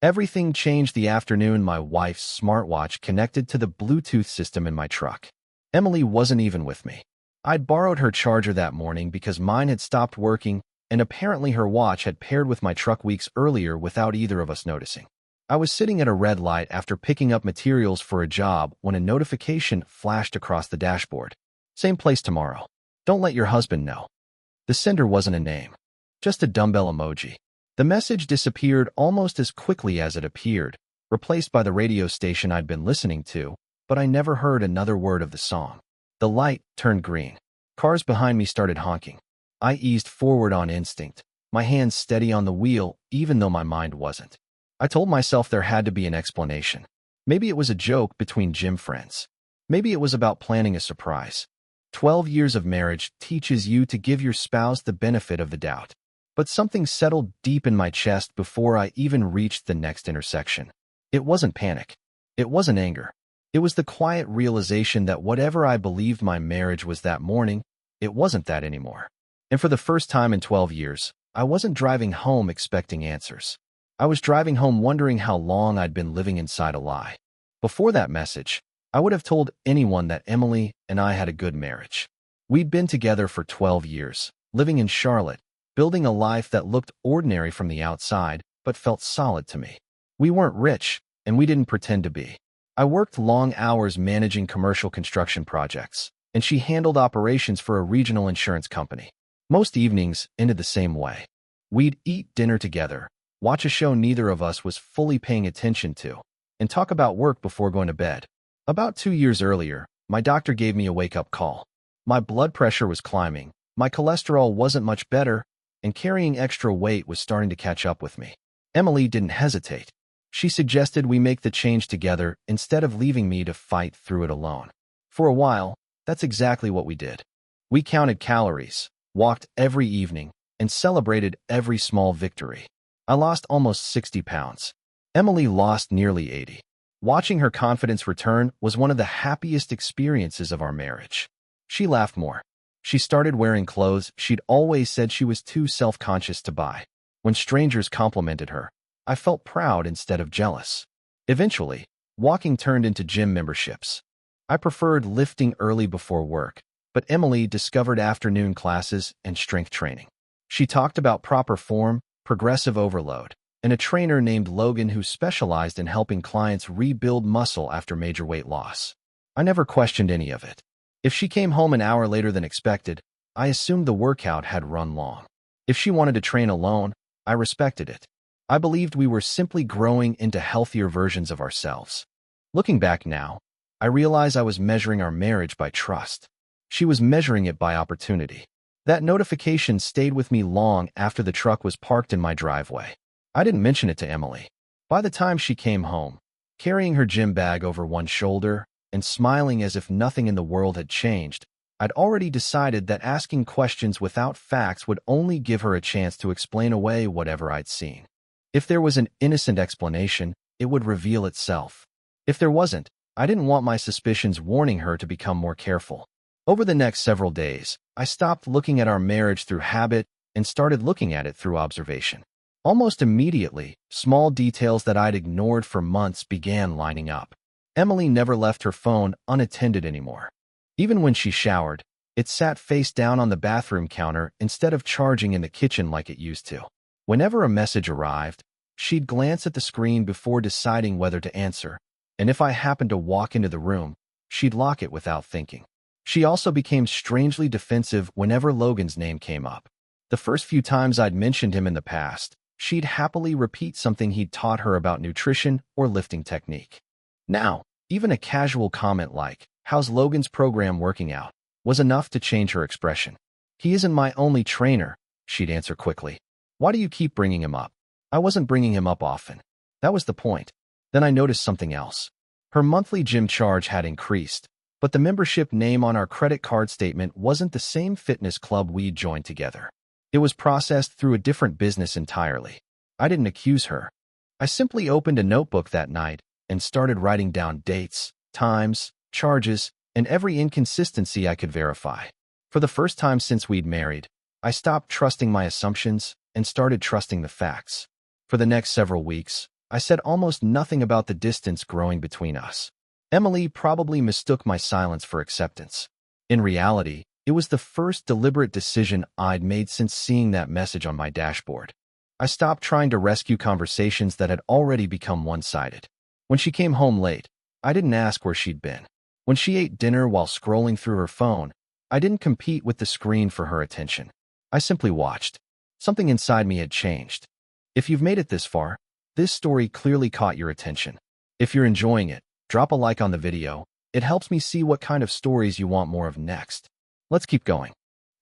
Everything changed the afternoon my wife's smartwatch connected to the Bluetooth system in my truck. Emily wasn't even with me. I'd borrowed her charger that morning because mine had stopped working, and apparently her watch had paired with my truck weeks earlier without either of us noticing. I was sitting at a red light after picking up materials for a job when a notification flashed across the dashboard. Same place tomorrow. Don't let your husband know. The sender wasn't a name, just a dumbbell emoji. The message disappeared almost as quickly as it appeared, replaced by the radio station I'd been listening to, but I never heard another word of the song. The light turned green. Cars behind me started honking. I eased forward on instinct, my hands steady on the wheel, even though my mind wasn't. I told myself there had to be an explanation. Maybe it was a joke between gym friends. Maybe it was about planning a surprise. 12 years of marriage teaches you to give your spouse the benefit of the doubt. But something settled deep in my chest before I even reached the next intersection. It wasn't panic. It wasn't anger. It was the quiet realization that whatever I believed my marriage was that morning, it wasn't that anymore. And for the first time in 12 years, I wasn't driving home expecting answers. I was driving home wondering how long I'd been living inside a lie. Before that message, I would have told anyone that Emily and I had a good marriage. We'd been together for 12 years, living in Charlotte, building a life that looked ordinary from the outside, but felt solid to me. We weren't rich, and we didn't pretend to be. I worked long hours managing commercial construction projects, and she handled operations for a regional insurance company. Most evenings ended the same way. We'd eat dinner together, watch a show neither of us was fully paying attention to, and talk about work before going to bed. About 2 years earlier, my doctor gave me a wake-up call. My blood pressure was climbing, my cholesterol wasn't much better, and carrying extra weight was starting to catch up with me. Emily didn't hesitate. She suggested we make the change together instead of leaving me to fight through it alone. For a while, that's exactly what we did. We counted calories, walked every evening, and celebrated every small victory. I lost almost 60 pounds. Emily lost nearly 80. Watching her confidence return was one of the happiest experiences of our marriage. She laughed more. She started wearing clothes she'd always said she was too self-conscious to buy. When strangers complimented her, I felt proud instead of jealous. Eventually, walking turned into gym memberships. I preferred lifting early before work, but Emily discovered afternoon classes and strength training. She talked about proper form, progressive overload, and a trainer named Logan who specialized in helping clients rebuild muscle after major weight loss. I never questioned any of it. If she came home an hour later than expected, I assumed the workout had run long. If she wanted to train alone, I respected it. I believed we were simply growing into healthier versions of ourselves. Looking back now, I realize I was measuring our marriage by trust. She was measuring it by opportunity. That notification stayed with me long after the truck was parked in my driveway. I didn't mention it to Emily. By the time she came home, carrying her gym bag over one shoulder and smiling as if nothing in the world had changed, I'd already decided that asking questions without facts would only give her a chance to explain away whatever I'd seen. If there was an innocent explanation, it would reveal itself. If there wasn't, I didn't want my suspicions warning her to become more careful. Over the next several days, I stopped looking at our marriage through habit and started looking at it through observation. Almost immediately, small details that I'd ignored for months began lining up. Emily never left her phone unattended anymore. Even when she showered, it sat face down on the bathroom counter instead of charging in the kitchen like it used to. Whenever a message arrived, she'd glance at the screen before deciding whether to answer, and if I happened to walk into the room, she'd lock it without thinking. She also became strangely defensive whenever Logan's name came up. The first few times I'd mentioned him in the past, she'd happily repeat something he'd taught her about nutrition or lifting technique. Now, even a casual comment like, "How's Logan's program working out?" was enough to change her expression. "He isn't my only trainer," she'd answer quickly. "Why do you keep bringing him up?" I wasn't bringing him up often. That was the point. Then I noticed something else. Her monthly gym charge had increased, but the membership name on our credit card statement wasn't the same fitness club we'd joined together. It was processed through a different business entirely. I didn't accuse her. I simply opened a notebook that night and started writing down dates, times, charges, and every inconsistency I could verify. For the first time since we'd married, I stopped trusting my assumptions and started trusting the facts. For the next several weeks, I said almost nothing about the distance growing between us. Emily probably mistook my silence for acceptance. In reality, it was the first deliberate decision I'd made since seeing that message on my dashboard. I stopped trying to rescue conversations that had already become one-sided. When she came home late, I didn't ask where she'd been. When she ate dinner while scrolling through her phone, I didn't compete with the screen for her attention. I simply watched. Something inside me had changed. If you've made it this far, this story clearly caught your attention. If you're enjoying it, drop a like on the video. It helps me see what kind of stories you want more of next. Let's keep going.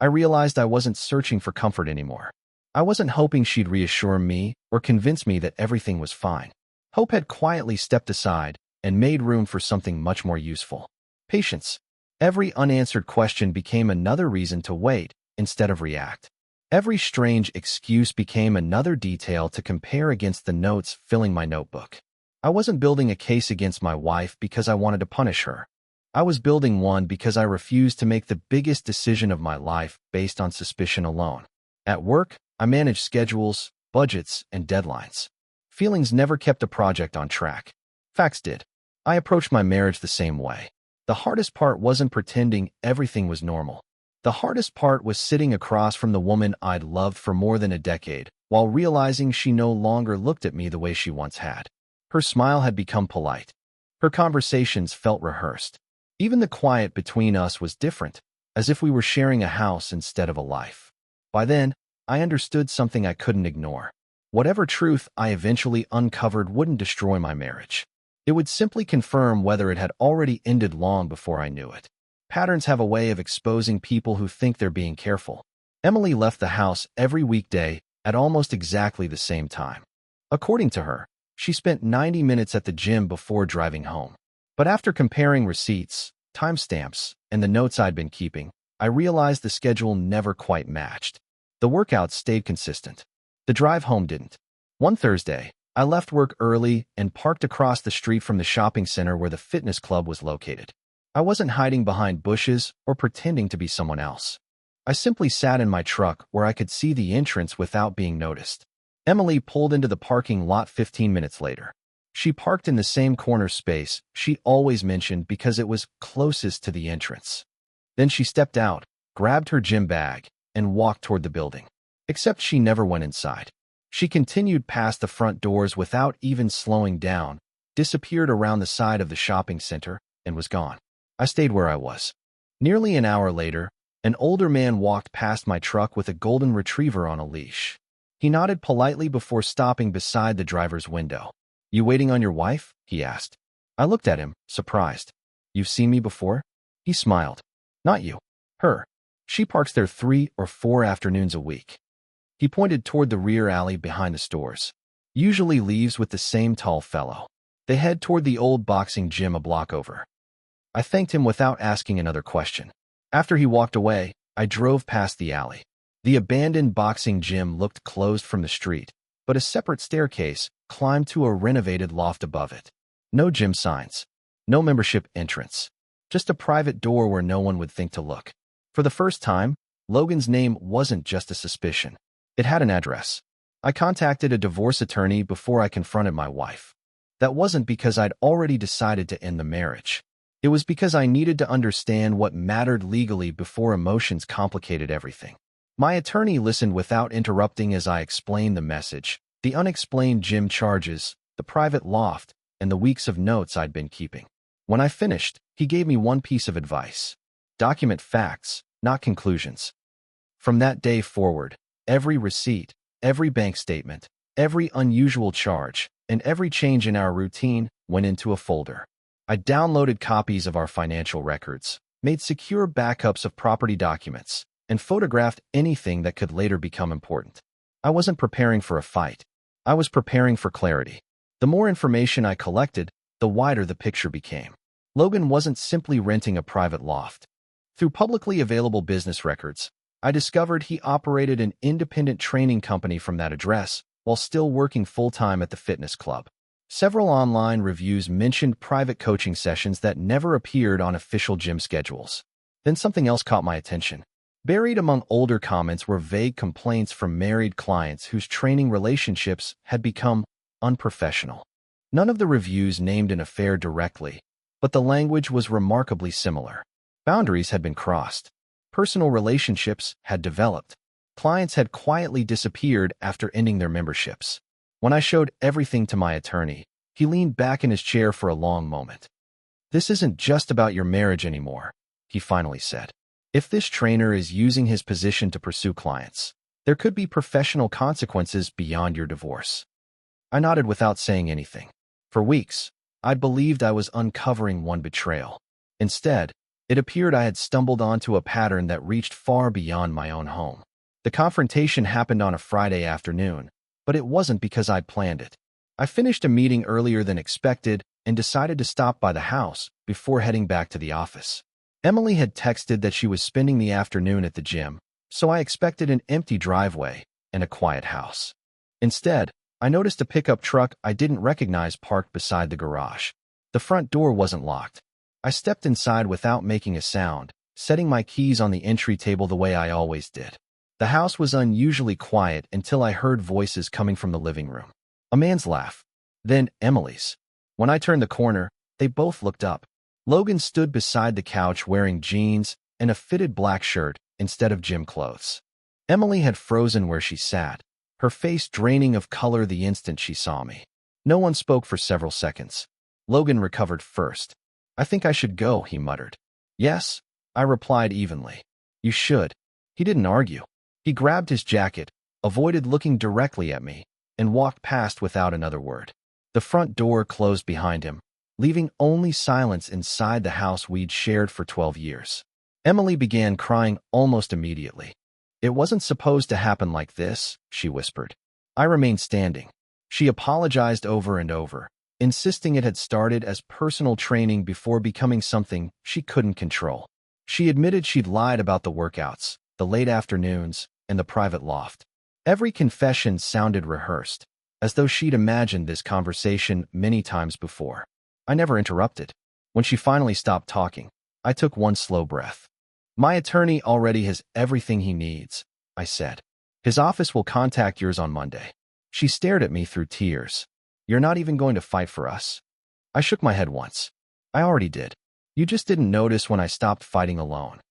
I realized I wasn't searching for comfort anymore. I wasn't hoping she'd reassure me or convince me that everything was fine. Hope had quietly stepped aside and made room for something much more useful. Patience. Every unanswered question became another reason to wait instead of react. Every strange excuse became another detail to compare against the notes filling my notebook. I wasn't building a case against my wife because I wanted to punish her. I was building one because I refused to make the biggest decision of my life based on suspicion alone. At work, I managed schedules, budgets, and deadlines. Feelings never kept a project on track. Facts did. I approached my marriage the same way. The hardest part wasn't pretending everything was normal. The hardest part was sitting across from the woman I'd loved for more than a decade, while realizing she no longer looked at me the way she once had. Her smile had become polite. Her conversations felt rehearsed. Even the quiet between us was different, as if we were sharing a house instead of a life. By then, I understood something I couldn't ignore. Whatever truth I eventually uncovered wouldn't destroy my marriage. It would simply confirm whether it had already ended long before I knew it. Patterns have a way of exposing people who think they're being careful. Emily left the house every weekday at almost exactly the same time. According to her, she spent 90 minutes at the gym before driving home. But after comparing receipts, timestamps, and the notes I'd been keeping, I realized the schedule never quite matched. The workouts stayed consistent. The drive home didn't. One Thursday, I left work early and parked across the street from the shopping center where the fitness club was located. I wasn't hiding behind bushes or pretending to be someone else. I simply sat in my truck where I could see the entrance without being noticed. Emily pulled into the parking lot 15 minutes later. She parked in the same corner space she always mentioned because it was closest to the entrance. Then she stepped out, grabbed her gym bag, and walked toward the building. Except she never went inside. She continued past the front doors without even slowing down, disappeared around the side of the shopping center, and was gone. I stayed where I was. Nearly an hour later, an older man walked past my truck with a golden retriever on a leash. He nodded politely before stopping beside the driver's window. "You waiting on your wife?" he asked. I looked at him, surprised. "You've seen me before?" He smiled. "Not you. Her. She parks there 3 or 4 afternoons a week." He pointed toward the rear alley behind the stores. "Usually leaves with the same tall fellow. They head toward the old boxing gym a block over." I thanked him without asking another question. After he walked away, I drove past the alley. The abandoned boxing gym looked closed from the street, but a separate staircase climbed to a renovated loft above it. No gym signs. No membership entrance. Just a private door where no one would think to look. For the first time, Logan's name wasn't just a suspicion. It had an address. I contacted a divorce attorney before I confronted my wife. That wasn't because I'd already decided to end the marriage. It was because I needed to understand what mattered legally before emotions complicated everything. My attorney listened without interrupting as I explained the message, the unexplained gym charges, the private loft, and the weeks of notes I'd been keeping. When I finished, he gave me one piece of advice. Document facts, not conclusions. From that day forward, every receipt, every bank statement, every unusual charge, and every change in our routine went into a folder. I downloaded copies of our financial records, made secure backups of property documents, and photographed anything that could later become important. I wasn't preparing for a fight. I was preparing for clarity. The more information I collected, the wider the picture became. Logan wasn't simply renting a private loft. Through publicly available business records, I discovered he operated an independent training company from that address while still working full-time at the fitness club. Several online reviews mentioned private coaching sessions that never appeared on official gym schedules. Then something else caught my attention. Buried among older comments were vague complaints from married clients whose training relationships had become unprofessional. None of the reviews named an affair directly, but the language was remarkably similar. Boundaries had been crossed. Personal relationships had developed. Clients had quietly disappeared after ending their memberships. When I showed everything to my attorney, he leaned back in his chair for a long moment. "This isn't just about your marriage anymore," he finally said. "If this trainer is using his position to pursue clients, there could be professional consequences beyond your divorce." I nodded without saying anything. For weeks, I'd believed I was uncovering one betrayal. Instead, it appeared I had stumbled onto a pattern that reached far beyond my own home. The confrontation happened on a Friday afternoon, but it wasn't because I'd planned it. I finished a meeting earlier than expected and decided to stop by the house before heading back to the office. Emily had texted that she was spending the afternoon at the gym, so I expected an empty driveway and a quiet house. Instead, I noticed a pickup truck I didn't recognize parked beside the garage. The front door wasn't locked. I stepped inside without making a sound, setting my keys on the entry table the way I always did. The house was unusually quiet until I heard voices coming from the living room. A man's laugh, then Emily's. When I turned the corner, they both looked up. Logan stood beside the couch wearing jeans and a fitted black shirt instead of gym clothes. Emily had frozen where she sat, her face draining of color the instant she saw me. No one spoke for several seconds. Logan recovered first. "I think I should go," he muttered. "Yes," I replied evenly. "You should." He didn't argue. He grabbed his jacket, avoided looking directly at me, and walked past without another word. The front door closed behind him, leaving only silence inside the house we'd shared for 12 years. Emily began crying almost immediately. "It wasn't supposed to happen like this," she whispered. I remained standing. She apologized over and over, insisting it had started as personal training before becoming something she couldn't control. She admitted she'd lied about the workouts, the late afternoons, and the private loft. Every confession sounded rehearsed, as though she'd imagined this conversation many times before. I never interrupted. When she finally stopped talking, I took one slow breath. "My attorney already has everything he needs," I said. "His office will contact yours on Monday." She stared at me through tears. "You're not even going to fight for us?" I shook my head once. "I already did. You just didn't notice when I stopped fighting alone."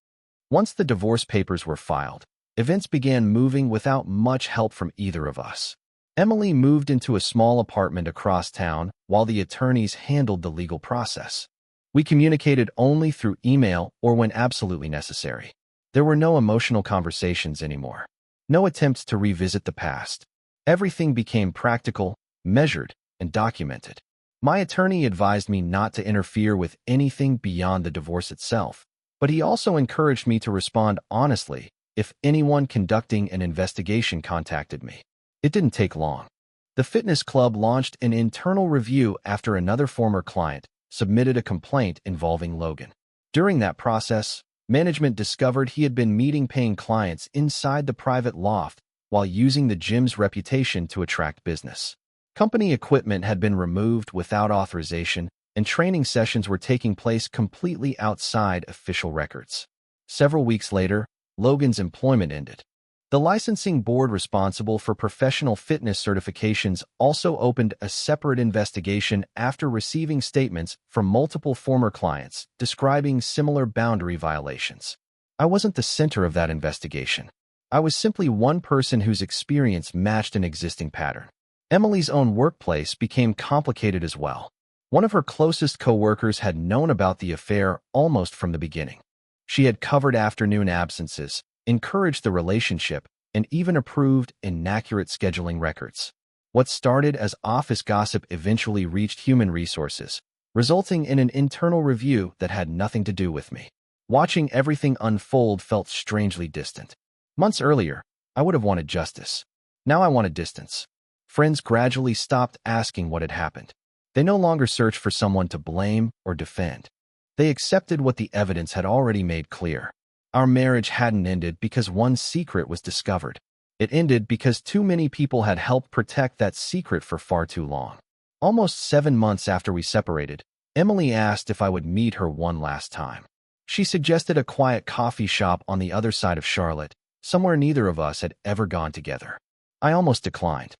Once the divorce papers were filed, events began moving without much help from either of us. Emily moved into a small apartment across town while the attorneys handled the legal process. We communicated only through email or when absolutely necessary. There were no emotional conversations anymore. No attempts to revisit the past. Everything became practical, measured, and documented. My attorney advised me not to interfere with anything beyond the divorce itself, but he also encouraged me to respond honestly if anyone conducting an investigation contacted me. It didn't take long. The fitness club launched an internal review after another former client submitted a complaint involving Logan. During that process, management discovered he had been meeting paying clients inside the private loft while using the gym's reputation to attract business. Company equipment had been removed without authorization, and training sessions were taking place completely outside official records. Several weeks later, Logan's employment ended. The licensing board responsible for professional fitness certifications also opened a separate investigation after receiving statements from multiple former clients describing similar boundary violations. I wasn't the center of that investigation. I was simply one person whose experience matched an existing pattern. Emily's own workplace became complicated as well. One of her closest coworkers had known about the affair almost from the beginning. She had covered afternoon absences, encouraged the relationship, and even approved inaccurate scheduling records. What started as office gossip eventually reached human resources, resulting in an internal review that had nothing to do with me. Watching everything unfold felt strangely distant. Months earlier, I would have wanted justice. Now I wanted distance. Friends gradually stopped asking what had happened. They no longer searched for someone to blame or defend. They accepted what the evidence had already made clear. Our marriage hadn't ended because one secret was discovered. It ended because too many people had helped protect that secret for far too long. Almost 7 months after we separated, Emily asked if I would meet her one last time. She suggested a quiet coffee shop on the other side of Charlotte, somewhere neither of us had ever gone together. I almost declined.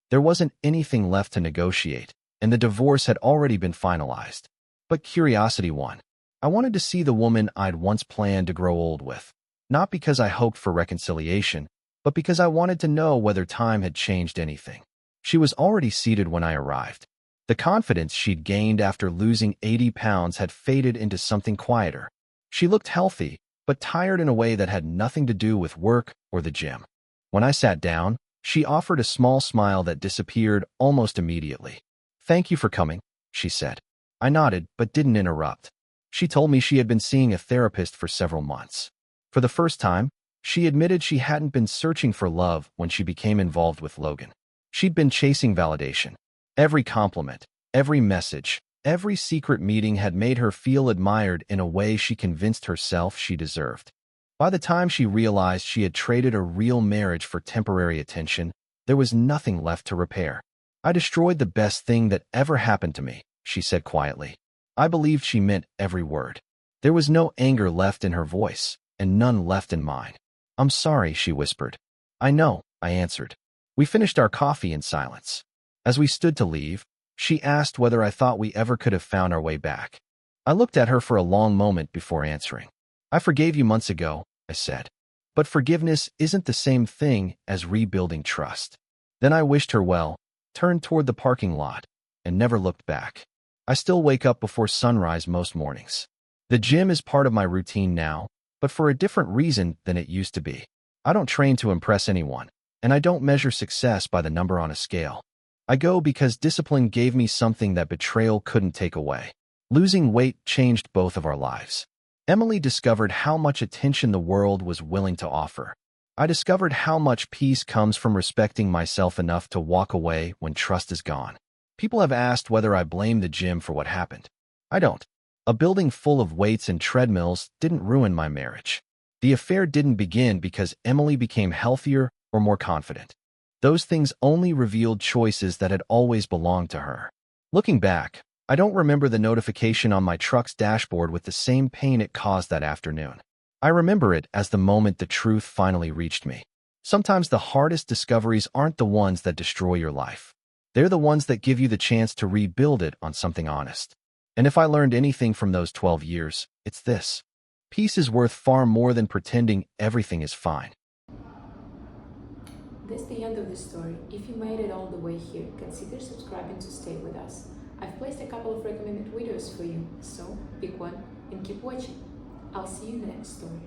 There wasn't anything left to negotiate, and the divorce had already been finalized. But curiosity won. I wanted to see the woman I'd once planned to grow old with, not because I hoped for reconciliation, but because I wanted to know whether time had changed anything. She was already seated when I arrived. The confidence she'd gained after losing 80 pounds had faded into something quieter. She looked healthy, but tired in a way that had nothing to do with work or the gym. When I sat down, she offered a small smile that disappeared almost immediately. "Thank you for coming," she said. I nodded, but didn't interrupt. She told me she had been seeing a therapist for several months. For the first time, she admitted she hadn't been searching for love when she became involved with Logan. She'd been chasing validation. Every compliment, every message, every secret meeting had made her feel admired in a way she convinced herself she deserved. By the time she realized she had traded a real marriage for temporary attention, there was nothing left to repair. "I destroyed the best thing that ever happened to me," she said quietly. I believed she meant every word. There was no anger left in her voice, and none left in mine. "I'm sorry," she whispered. "I know," I answered. We finished our coffee in silence. As we stood to leave, she asked whether I thought we ever could have found our way back. I looked at her for a long moment before answering. "I forgave you months ago," I said. "But forgiveness isn't the same thing as rebuilding trust." Then I wished her well, turned toward the parking lot, and never looked back. I still wake up before sunrise most mornings. The gym is part of my routine now, but for a different reason than it used to be. I don't train to impress anyone, and I don't measure success by the number on a scale. I go because discipline gave me something that betrayal couldn't take away. Losing weight changed both of our lives. Emily discovered how much attention the world was willing to offer. I discovered how much peace comes from respecting myself enough to walk away when trust is gone. People have asked whether I blame the gym for what happened. I don't. A building full of weights and treadmills didn't ruin my marriage. The affair didn't begin because Emily became healthier or more confident. Those things only revealed choices that had always belonged to her. Looking back, I don't remember the notification on my truck's dashboard with the same pain it caused that afternoon. I remember it as the moment the truth finally reached me. Sometimes the hardest discoveries aren't the ones that destroy your life. They're the ones that give you the chance to rebuild it on something honest. And if I learned anything from those 12 years, it's this. Peace is worth far more than pretending everything is fine. That's the end of the story. If you made it all the way here, consider subscribing to stay with us. I've placed a couple of recommended videos for you, so pick one and keep watching. I'll see you in the next story.